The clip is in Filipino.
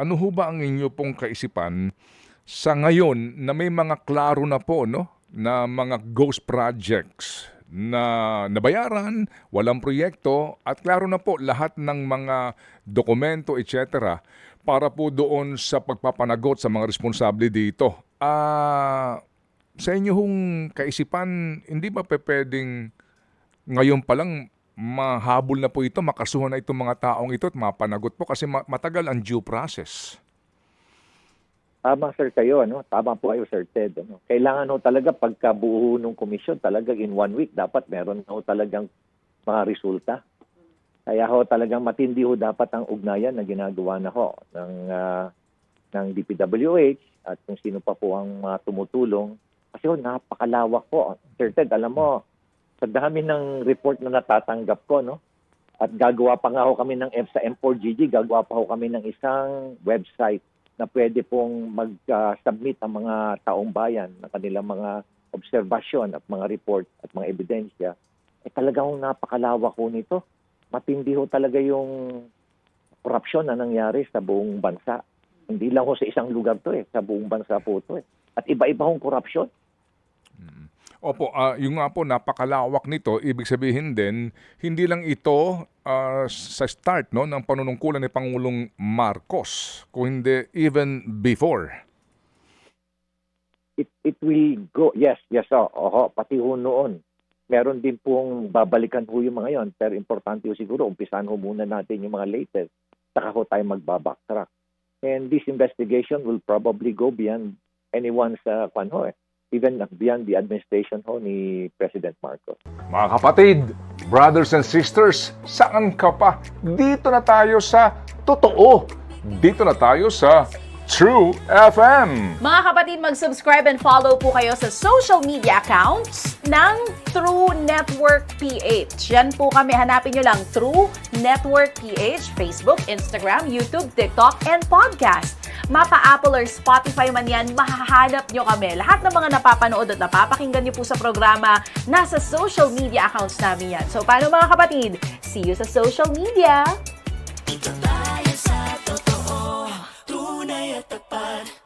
ano ho ba ang inyo pong kaisipan sa ngayon na may mga klaro na po, no, na mga ghost projects na nabayaran, walang proyekto, at klaro na po lahat ng mga dokumento, etc., para po doon sa pagpapanagot sa mga responsable dito. Sa inyo hong kaisipan, hindi ba pwedeng ngayon pa lang mahabol na po ito, makasuhan na itong mga taong ito at mapanagot po kasi matagal ang due process? Tama sir kayo, ano? Tama po kayo Sir Ted. Ano? Kailangan ho talaga pagkabuo ng komisyon, talaga in 1 week dapat meron ho talagang mga resulta. Kaya ho talagang matindi ho dapat ang ugnayan na ginagawa na ho ng DPWH at kung sino pa po ang mga tumutulong. Kasi ho napakalawak po. Sir Ted, alam mo, sa dami ng report na natatanggap ko, no? At gagawa pa nga ho kami ng EPSA M4GG, gagawa pa ho kami ng isang website na pwede pong mag-submit ang mga taong bayan ng kanilang mga obserbasyon at mga report at mga ebidensya. Talagang napakalawak ho nito. Matindi ho talaga yung korupsyon na nangyari sa buong bansa. Hindi lang ho sa isang lugar to sa buong bansa po to At iba-iba hong korupsyon. Opo, yung nga po napakalawak nito, ibig sabihin din, hindi lang ito sa start, no, ng panunungkulan ni Pangulong Marcos, kung hindi even before. It will go, yes, pati ho noon. Meron din pong babalikan ho yung mga yon, pero importante ho siguro, umpisahan ho muna natin yung mga latest, saka ho tayo magbabacktrack. And this investigation will probably go beyond anyone's even beyond the administration ho ni President Marcos. Mga kapatid, brothers and sisters, saan ka pa? Dito na tayo sa totoo. Dito na tayo sa True FM. Mga kapatid, mag-subscribe and follow po kayo sa social media accounts ng True Network PH. Yan po kami, hanapin nyo lang True Network PH, Facebook, Instagram, YouTube, TikTok, and podcast. Mapa Apple or Spotify man yan, mahahanap nyo kami. Lahat ng mga napapanood at napapakinggan nyo po sa programa, nasa social media accounts namin yan. So, paano mga kapatid? See you sa social media! Dito tayo sa totoo, tunay at tapat.